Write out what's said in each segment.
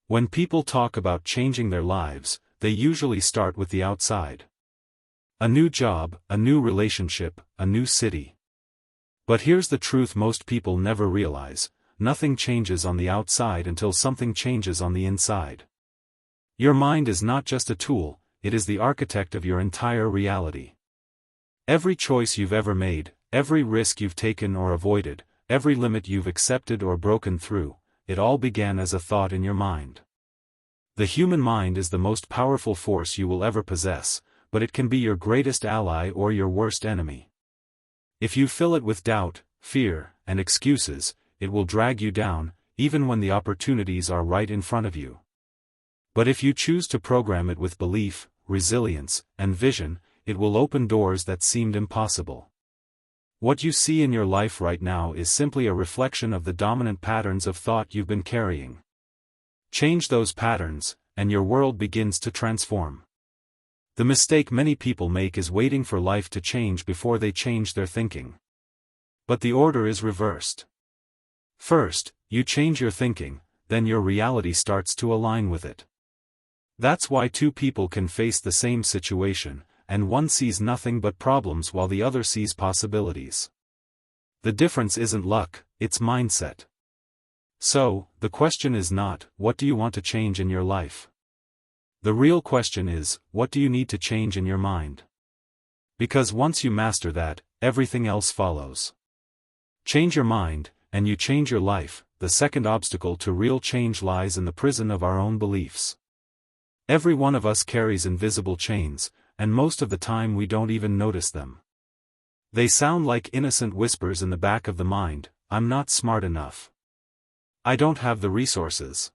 When people talk about changing their lives, they usually start with the outside. A new job, a new relationship, a new city. But here's the truth most people never realize: nothing changes on the outside until something changes on the inside. Your mind is not just a tool, it is the architect of your entire reality. Every choice you've ever made, every risk you've taken or avoided, every limit you've accepted or broken through, it all began as a thought in your mind. The human mind is the most powerful force you will ever possess, but it can be your greatest ally or your worst enemy. If you fill it with doubt, fear, and excuses, it will drag you down, even when the opportunities are right in front of you. But if you choose to program it with belief, resilience, and vision, it will open doors that seemed impossible. What you see in your life right now is simply a reflection of the dominant patterns of thought you've been carrying. Change those patterns, and your world begins to transform. The mistake many people make is waiting for life to change before they change their thinking. But the order is reversed. First, you change your thinking, then your reality starts to align with it. That's why two people can face the same situation, and one sees nothing but problems while the other sees possibilities. The difference isn't luck, it's mindset. So, the question is not, what do you want to change in your life? The real question is, what do you need to change in your mind? Because once you master that, everything else follows. Change your mind, and you change your life. The second obstacle to real change lies in the prison of our own beliefs. Every one of us carries invisible chains, and most of the time we don't even notice them. They sound like innocent whispers in the back of the mind: I'm not smart enough. I don't have the resources.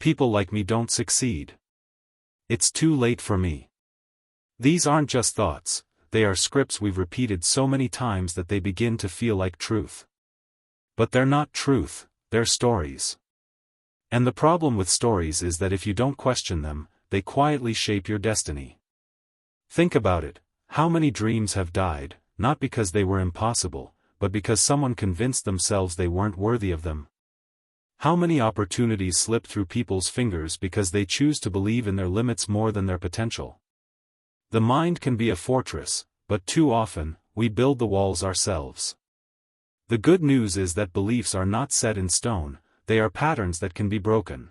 People like me don't succeed. It's too late for me. These aren't just thoughts, they are scripts we've repeated so many times that they begin to feel like truth. But they're not truth, they're stories. And the problem with stories is that if you don't question them, they quietly shape your destiny. Think about it: how many dreams have died, not because they were impossible, but because someone convinced themselves they weren't worthy of them? How many opportunities slip through people's fingers because they choose to believe in their limits more than their potential? The mind can be a fortress, but too often, we build the walls ourselves. The good news is that beliefs are not set in stone, they are patterns that can be broken.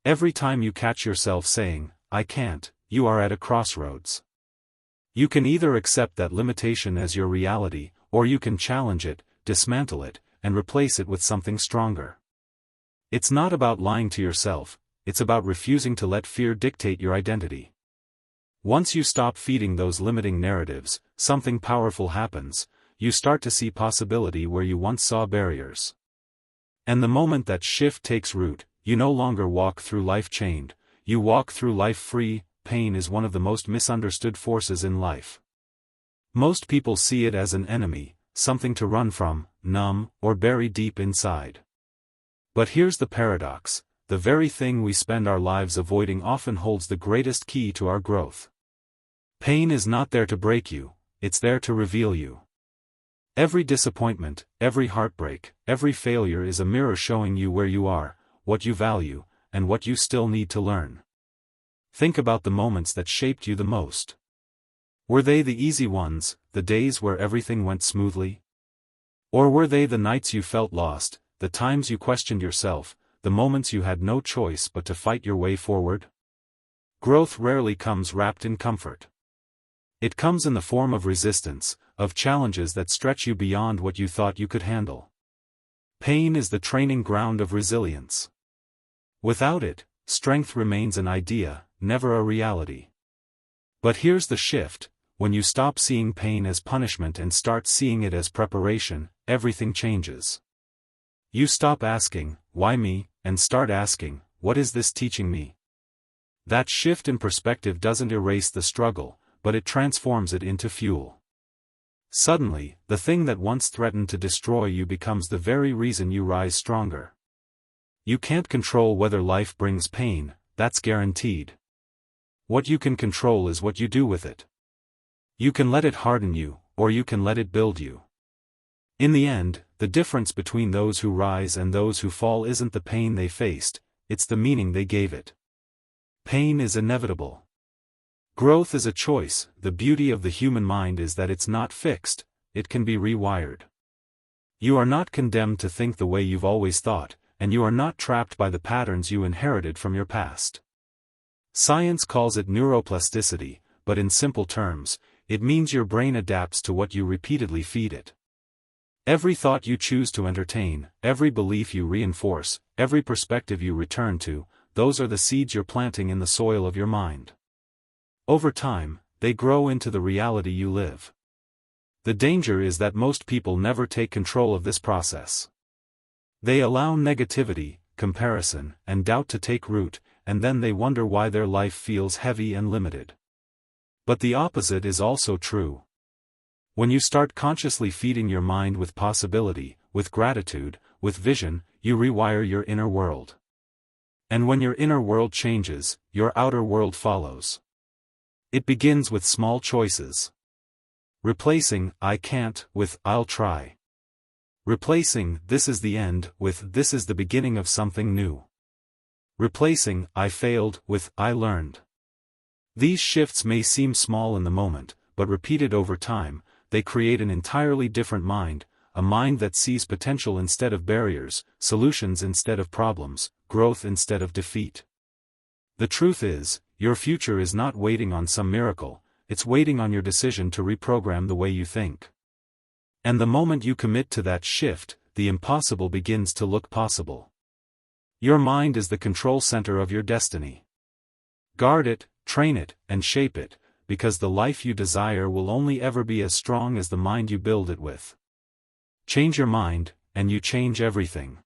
Every time you catch yourself saying, "I can't," you are at a crossroads. You can either accept that limitation as your reality, or you can challenge it, dismantle it, and replace it with something stronger. It's not about lying to yourself, it's about refusing to let fear dictate your identity. Once you stop feeding those limiting narratives, something powerful happens: you start to see possibility where you once saw barriers. And the moment that shift takes root, you no longer walk through life chained, you walk through life free. Pain is one of the most misunderstood forces in life. Most people see it as an enemy, something to run from, numb, or bury deep inside. But here's the paradox: the very thing we spend our lives avoiding often holds the greatest key to our growth. Pain is not there to break you, it's there to reveal you. Every disappointment, every heartbreak, every failure is a mirror showing you where you are, what you value, and what you still need to learn. Think about the moments that shaped you the most. Were they the easy ones, the days where everything went smoothly? Or were they the nights you felt lost, the times you questioned yourself, the moments you had no choice but to fight your way forward? Growth rarely comes wrapped in comfort. It comes in the form of resistance, of challenges that stretch you beyond what you thought you could handle. Pain is the training ground of resilience. Without it, strength remains an idea, never a reality. But here's the shift: when you stop seeing pain as punishment and start seeing it as preparation, everything changes. You stop asking, "Why me?" and start asking, "What is this teaching me?" That shift in perspective doesn't erase the struggle, but it transforms it into fuel. Suddenly, the thing that once threatened to destroy you becomes the very reason you rise stronger. You can't control whether life brings pain, that's guaranteed. What you can control is what you do with it. You can let it harden you, or you can let it build you. In the end, the difference between those who rise and those who fall isn't the pain they faced, it's the meaning they gave it. Pain is inevitable. Growth is a choice. The beauty of the human mind is that it's not fixed, it can be rewired. You are not condemned to think the way you've always thought, and you are not trapped by the patterns you inherited from your past. Science calls it neuroplasticity, but in simple terms, it means your brain adapts to what you repeatedly feed it. Every thought you choose to entertain, every belief you reinforce, every perspective you return to, those are the seeds you're planting in the soil of your mind. Over time, they grow into the reality you live. The danger is that most people never take control of this process. They allow negativity, comparison, and doubt to take root, and then they wonder why their life feels heavy and limited. But the opposite is also true. When you start consciously feeding your mind with possibility, with gratitude, with vision, you rewire your inner world. And when your inner world changes, your outer world follows. It begins with small choices. Replacing "I can't" with "I'll try." Replacing "this is the end" with "this is the beginning of something new." Replacing "I failed" with "I learned." These shifts may seem small in the moment, but repeated over time, they create an entirely different mind, a mind that sees potential instead of barriers, solutions instead of problems, growth instead of defeat. The truth is, your future is not waiting on some miracle, it's waiting on your decision to reprogram the way you think. And the moment you commit to that shift, the impossible begins to look possible. Your mind is the control center of your destiny. Guard it, train it, and shape it, because the life you desire will only ever be as strong as the mind you build it with. Change your mind, and you change everything.